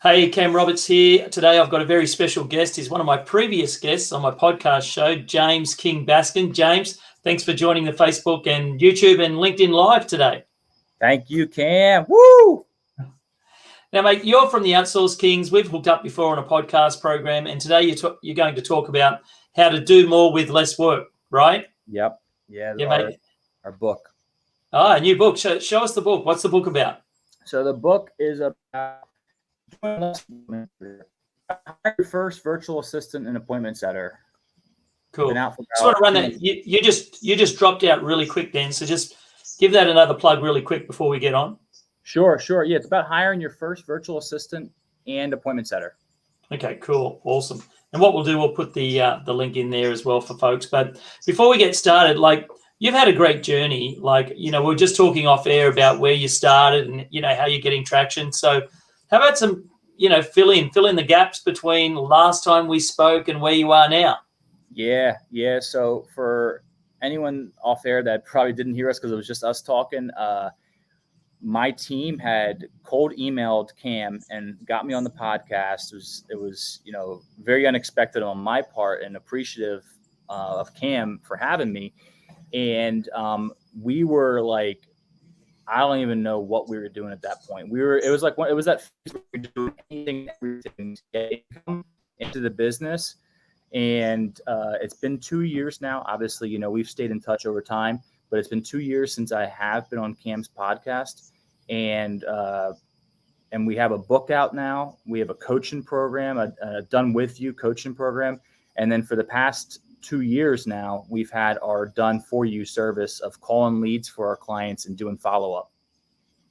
Hey, Cam Roberts here. Today I've got a very special guest. He's one of my previous guests on my podcast show, James King Baskin. James, thanks for joining the Facebook and YouTube and LinkedIn Live today. Thank you, Cam. Woo! Now, mate, you're from the Outsource Kings. We've hooked up before on a podcast program, and today you're going to talk about how to do more with less work, right? Yep. Yeah, mate. Our book. A new book. Show us the book. What's the book about? So the book is about your first virtual assistant and appointment setter. Cool. Just want to run that. You just dropped out really quick then, so just give that another plug really quick before we get on. Sure. Yeah, it's about hiring your first virtual assistant and appointment setter. Okay, cool. Awesome. And what we'll do, we'll put the link in there as well for folks. But before we get started, you've had a great journey. We're just talking off air about where you started and, how you're getting traction. So how about some, fill in the gaps between last time we spoke and where you are now? Yeah. So for anyone off air that probably didn't hear us because it was just us talking, my team had cold emailed Cam and got me on the podcast. It was very unexpected on my part and appreciative of Cam for having me. And we were like, I don't even know what we were doing at that point. It was that phase where we were doing anything, everything to get income into the business. And it's been 2 years now. Obviously, we've stayed in touch over time, but it's been 2 years since I have been on Cam's podcast. And we have a book out now. We have a coaching program, a done with you coaching program. And then for the past 2 years now, we've had our done for you service of calling leads for our clients and doing follow-up.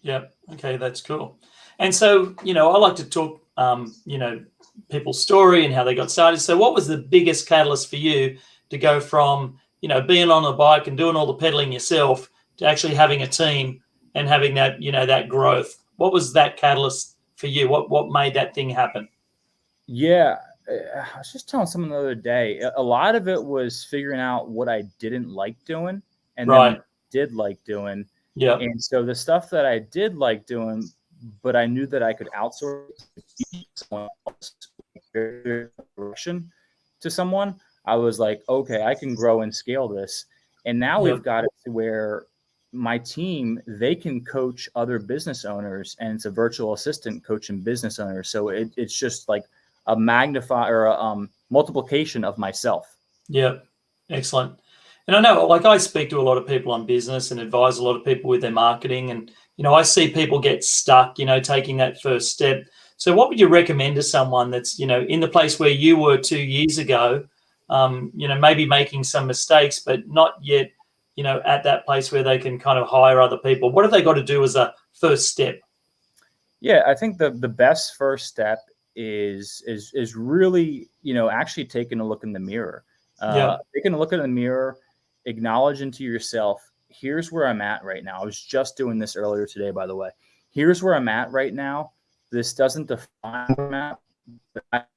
Yep. Okay. That's cool. And so, I like to talk, people's story and how they got started. So what was the biggest catalyst for you to go from, being on a bike and doing all the pedaling yourself to actually having a team and having that, that growth? What was that catalyst for you? What made that thing happen? Yeah. I was just telling someone the other day, a lot of it was figuring out what I didn't like doing and then what I did like doing. Yeah. And so the stuff that I did like doing, but I knew that I could outsource someone else direction to someone, I was like, okay, I can grow and scale this. And now we've got it to where my team, they can coach other business owners, and it's a virtual assistant coaching business owners. So it's just like a magnifier or a multiplication of myself. Yeah. Excellent. And I know, I speak to a lot of people on business and advise a lot of people with their marketing, and, I see people get stuck, taking that first step. So what would you recommend to someone that's, in the place where you were 2 years ago, maybe making some mistakes, but not yet, at that place where they can kind of hire other people? What have they got to do as a first step? Yeah, I think the best first step is really, actually taking a look in the mirror. Taking a look in the mirror, acknowledging to yourself, here's where I'm at right now. I was just doing this earlier today, by the way. Here's where I'm at right now. This doesn't define where I'm at, but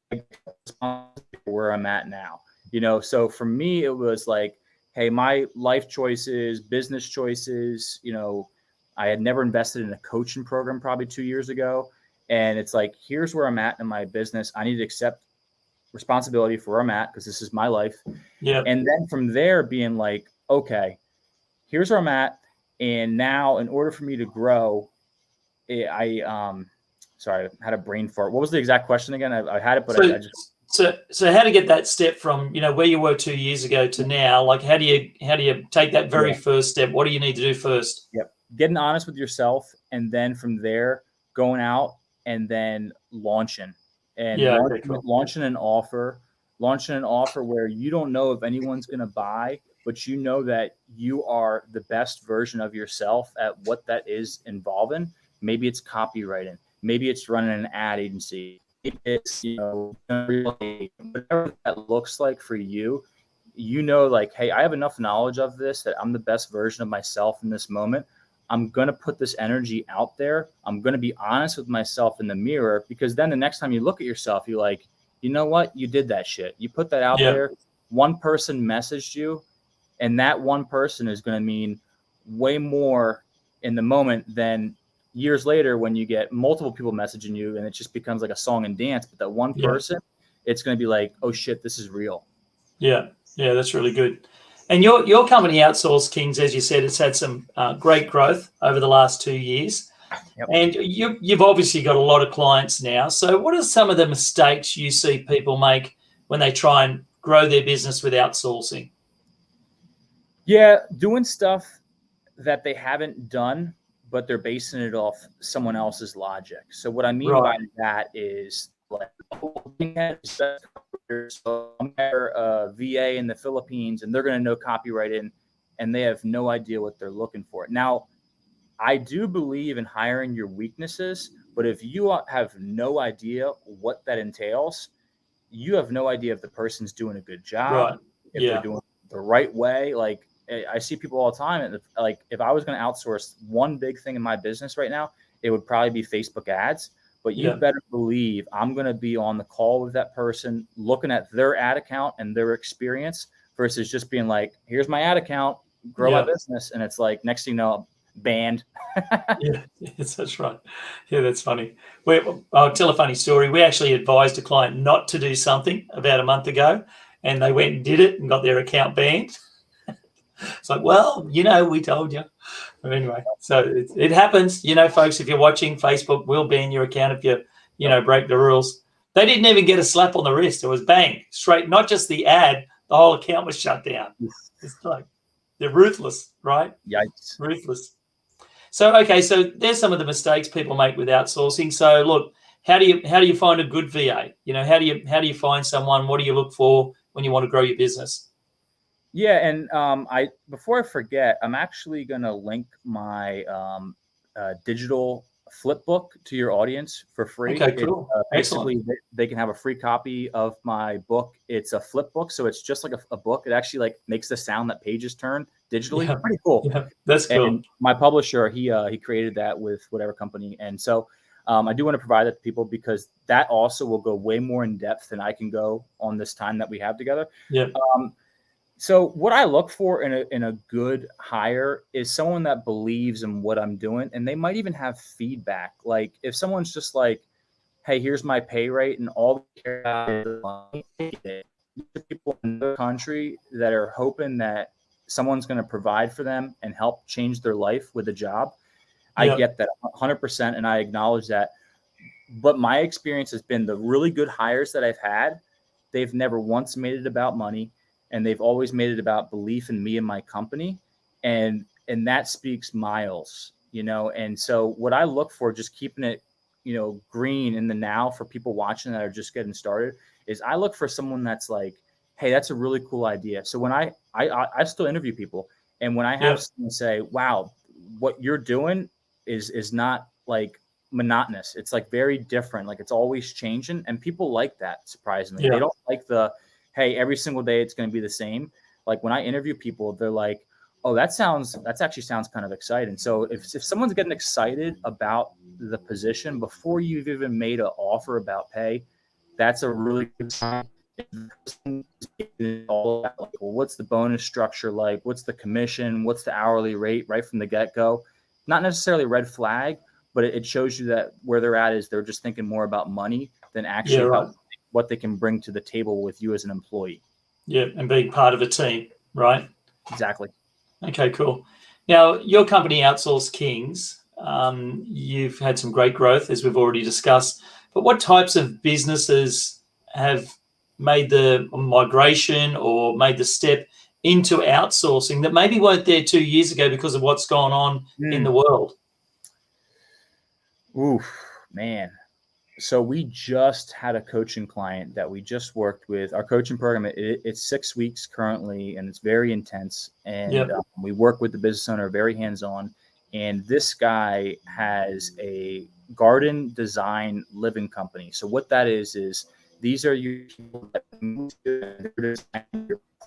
I where I'm at now. So for me, it was like, hey, my life choices, business choices, I had never invested in a coaching program probably 2 years ago. And it's like, here's where I'm at in my business. I need to accept responsibility for where I'm at because this is my life. Yeah. And then from there being like, okay, here's where I'm at. And now in order for me to grow, sorry, I had a brain fart. What was the exact question again? I had it, but I just... So how to get that step from, where you were 2 years ago to now? How do you take that very first step? What do you need to do first? Yep. Getting honest with yourself. And then from there, going out and then launching launching an offer where you don't know if anyone's going to buy, but you know that you are the best version of yourself at what that is involving. Maybe it's copywriting. Maybe it's running an ad agency. Maybe it's, whatever that looks like for you, like, hey, I have enough knowledge of this that I'm the best version of myself in this moment. I'm going to put this energy out there. I'm going to be honest with myself in the mirror, because then the next time you look at yourself, you're like, you know what? You did that shit. You put that out there. One person messaged you, and that one person is going to mean way more in the moment than years later, when you get multiple people messaging you and it just becomes like a song and dance, but that one person, it's going to be like, oh shit, this is real. Yeah. Yeah. That's really good. And your company, Outsource Kings, as you said, it's had some great growth over the last 2 years. Yep. And you've obviously got a lot of clients now. So what are some of the mistakes you see people make when they try and grow their business with outsourcing? Yeah, doing stuff that they haven't done, but they're basing it off someone else's logic. So what I mean by that is like, so I'm a VA in the Philippines, and they're going to know copyright and they have no idea what they're looking for. Now, I do believe in hiring your weaknesses, but if you have no idea what that entails, you have no idea if the person's doing a good job, if they're doing it the right way. Like, I see people all the time, and like, if I was going to outsource one big thing in my business right now, it would probably be Facebook ads. But you better believe I'm going to be on the call with that person, looking at their ad account and their experience versus just being like, here's my ad account, grow my business. And it's like, next thing you know, banned. Yes, that's right. Yeah, that's funny. I'll tell a funny story. We actually advised a client not to do something about a month ago, and they went and did it and got their account banned. It's like, well, we told you. But anyway, so it happens. Folks, if you're watching, Facebook will ban your account if you break the rules. They didn't even get a slap on the wrist. It was bang, straight. Not just the ad, the whole account was shut down. It's like, they're ruthless, right? Yikes. Ruthless. So, okay, so there's some of the mistakes people make with outsourcing. So, look, how do you find a good VA? How do you find someone? What do you look for when you want to grow your business? Yeah, and before I forget, I'm actually going to link my digital flip book to your audience for free. Okay, cool. Basically, they can have a free copy of my book. It's a flip book, so it's just like a book. It actually like makes the sound that pages turn digitally. Yeah. Pretty cool. Yeah, that's cool. And my publisher, he created that with whatever company, and so I do want to provide that to people because that also will go way more in depth than I can go on this time that we have together. Yeah. So what I look for in a good hire is someone that believes in what I'm doing, and they might even have feedback. Like if someone's just like, "Hey, here's my pay rate," and all they care about is money, people in the country that are hoping that someone's going to provide for them and help change their life with a job. I get that 100%, and I acknowledge that. But my experience has been the really good hires that I've had, they've never once made it about money. And they've always made it about belief in me and my company. And that speaks miles, And so what I look for, just keeping it, green in the now for people watching that are just getting started, is I look for someone that's like, hey, that's a really cool idea. So when I still interview people, and when I have someone say, wow, what you're doing is not like monotonous. It's like very different. Like it's always changing. And people like that, surprisingly. They don't like hey, every single day it's going to be the same. Like when I interview people, they're like, oh, that actually sounds kind of exciting. So if someone's getting excited about the position before you've even made an offer about pay, that's a really good sign. All about, like, well, what's the bonus structure like? What's the commission? What's the hourly rate right from the get-go? Not necessarily a red flag, but it shows you that where they're at is they're just thinking more about money than actually about what they can bring to the table with you as an employee. Yeah, and being part of a team, right? Exactly. Okay, cool. Now, your company, Outsource Kings, you've had some great growth, as we've already discussed. But what types of businesses have made the migration or made the step into outsourcing that maybe weren't there 2 years ago because of what's gone on in the world? Oof, man. So we just had a coaching client that we just worked with. Our coaching program, it's 6 weeks currently, and it's very intense. And we work with the business owner, very hands-on. And this guy has a garden design living company. So what that is these are your people that move your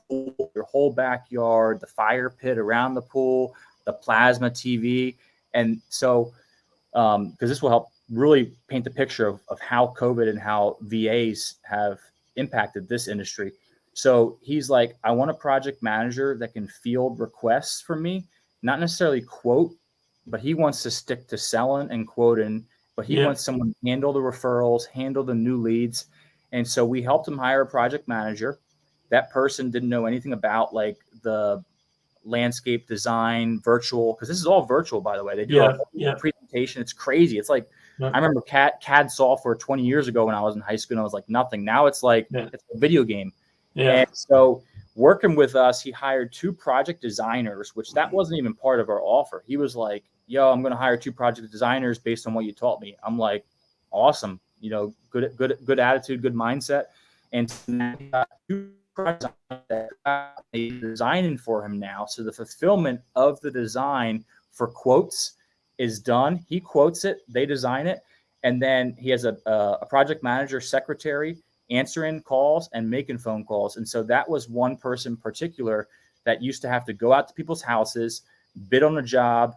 pool, your whole backyard, the fire pit around the pool, the plasma TV. And so because this will help really paint the picture of how COVID and how VAs have impacted this industry. So he's like, I want a project manager that can field requests for me, not necessarily quote, but he wants to stick to selling and quoting, but he wants someone to handle the referrals, handle the new leads. And so we helped him hire a project manager. That person didn't know anything about like the landscape design, virtual, because this is all virtual, by the way. They do a whole presentation. It's crazy. It's like, I remember CAD software 20 years ago when I was in high school, and I was like, nothing. Now it's like, it's a video game. And so working with us, he hired 2 project designers, which that wasn't even part of our offer. He was like, yo, I'm going to hire 2 project designers based on what you taught me. I'm like, awesome. You know, good attitude, good mindset. And he got 2 project designing for him now. So the fulfillment of the design for quotes is done. He quotes it, they design it. And then he has a project manager secretary answering calls and making phone calls. And so that was one person in particular that used to have to go out to people's houses, bid on a job,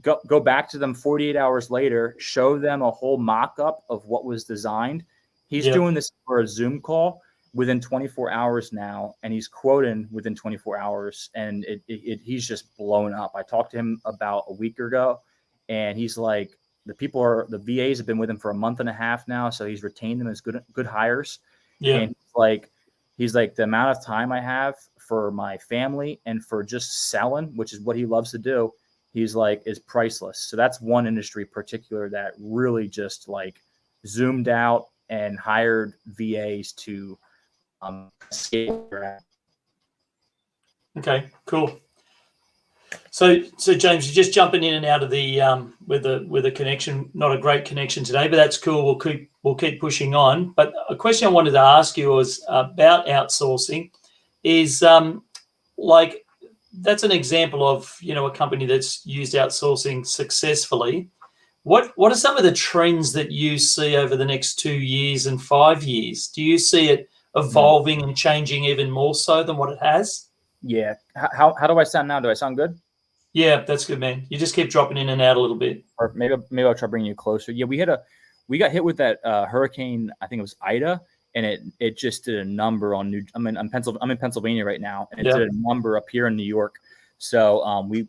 go back to them 48 hours later, show them a whole mock-up of what was designed. He's doing this for a Zoom call within 24 hours now, and he's quoting within 24 hours, and he's just blown up. I talked to him about a week ago, and he's like, the VAs have been with him for a month and a half now, so he's retained them as good hires. And he's like, the amount of time I have for my family and for just selling, which is what he loves to do, he's like, is priceless. So that's one industry particular that really just like zoomed out and hired VAs to scale. Okay, cool. So James, you're just jumping in and out of the with a connection, not a great connection today, but that's cool. We'll keep pushing on. But a question I wanted to ask you was about outsourcing. Is like that's an example of a company that's used outsourcing successfully. What are some of the trends that you see over the next 2 years and 5 years? Do you see it evolving and changing even more so than what it has? Yeah. How do I sound now? Do I sound good? Yeah, that's good, man. You just keep dropping in and out a little bit. Or maybe I'll try bringing you closer. Yeah, we got hit with that hurricane. I think it was Ida, and it just did a number on I'm in Pennsylvania right now, and it did a number up here in New York. So we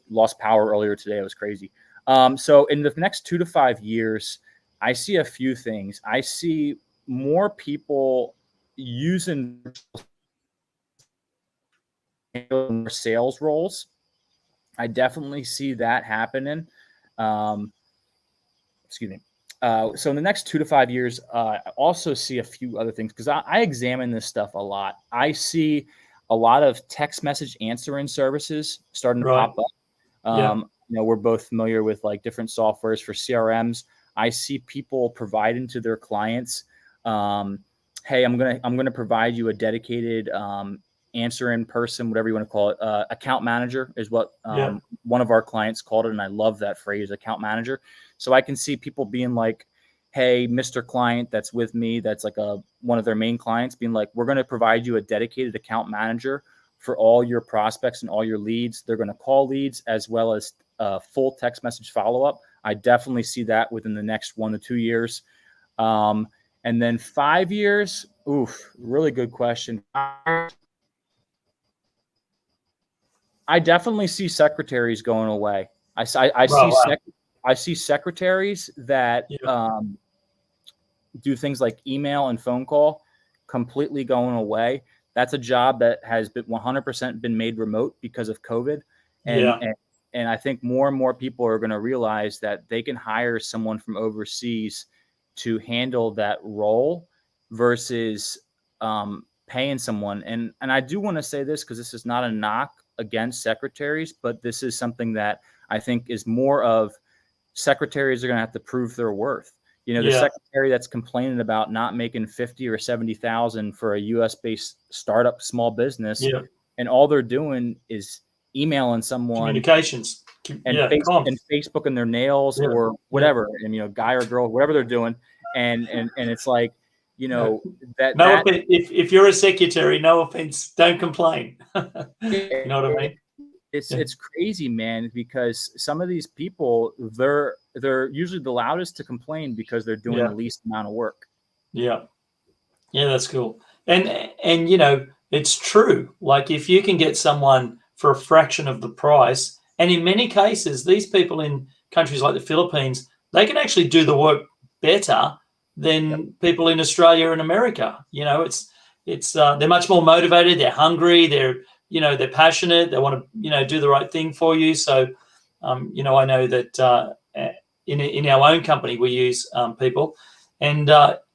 lost power earlier today. It was crazy. So in the next 2 to 5 years, I see a few things. I see more people using more sales roles. I definitely see that happening. Excuse me. So in the next 2 to 5 years, I also see a few other things because I examine this stuff a lot. I see a lot of text message answering services starting to pop up. We're both familiar with like different softwares for CRMs. I see people providing to their clients, hey, I'm gonna provide you a dedicated answering person, whatever you want to call it. Account manager is what one of our clients called it, and I love that phrase, account manager. So I can see people being like, hey, Mr. Client that's with me, that's like one of their main clients, being like, we're going to provide you a dedicated account manager for all your prospects and all your leads. They're going to call leads as well as full text message follow-up. I definitely see that within the next 1 to 2 years. And then 5 years, really good question. I definitely see secretaries going away. I see secretaries that do things like email and phone call completely going away. That's a job that has been 100% been made remote because of COVID. And I think more and more people are going to realize that they can hire someone from overseas to handle that role versus paying someone. And I do want to say this because this is not a knock against secretaries, but this is something that I think is more of secretaries are going to have to prove their worth. The secretary that's complaining about not making 50 or 70,000 for a US based startup small business, and all they're doing is emailing someone, communications, and Facebook and their nails or whatever, and guy or girl, whatever they're doing, and it's like, if you're a secretary, no offense, don't complain. You know what I mean? It's crazy, man, because some of these people, they're usually the loudest to complain because they're doing the least amount of work. Yeah, that's cool. And it's true. Like if you can get someone for a fraction of the price And in many cases, these people in countries like the Philippines, they can actually do the work better than people in Australia and America. You know, they're much more motivated. They're hungry. They're passionate. They want to, do the right thing for you. So, I know that in our own company, we use people, and,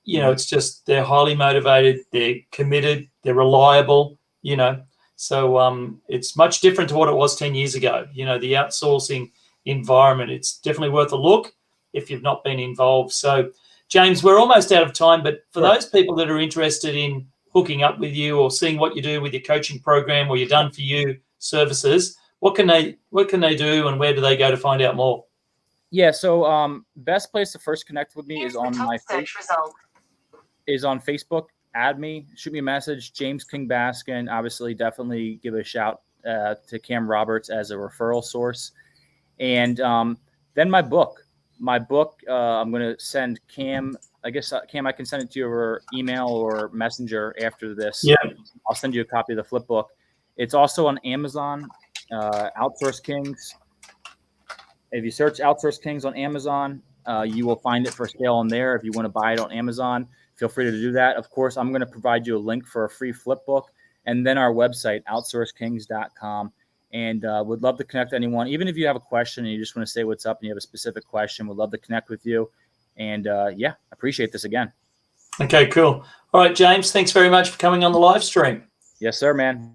it's just they're highly motivated. They're committed. They're reliable, So it's much different to what it was 10 years ago. The outsourcing environment, it's definitely worth a look if you've not been involved. So, James, we're almost out of time, but for those people that are interested in hooking up with you or seeing what you do with your coaching program or your done for you services, what can they do, and where do they go to find out more? Yeah, so best place to first connect with me is on my Facebook. Add me, shoot me a message, James King Baskin. Obviously, definitely give a shout to Cam Roberts as a referral source. And then my book. I'm going to send Cam. I guess, Cam, I can send it to you over email or messenger after this. Yeah. I'll send you a copy of the flip book. It's also on Amazon, Outsource Kings. If you search Outsource Kings on Amazon, you will find it for sale on there. If you want to buy it on Amazon, feel free to do that. Of course, I'm going to provide you a link for a free flip book, and then our website, outsourcekings.com. And would love to connect to anyone. Even if you have a question and you just want to say what's up and you have a specific question, we'd love to connect with you. And appreciate this again. Okay, cool. All right, James, thanks very much for coming on the live stream. Yes, sir, man.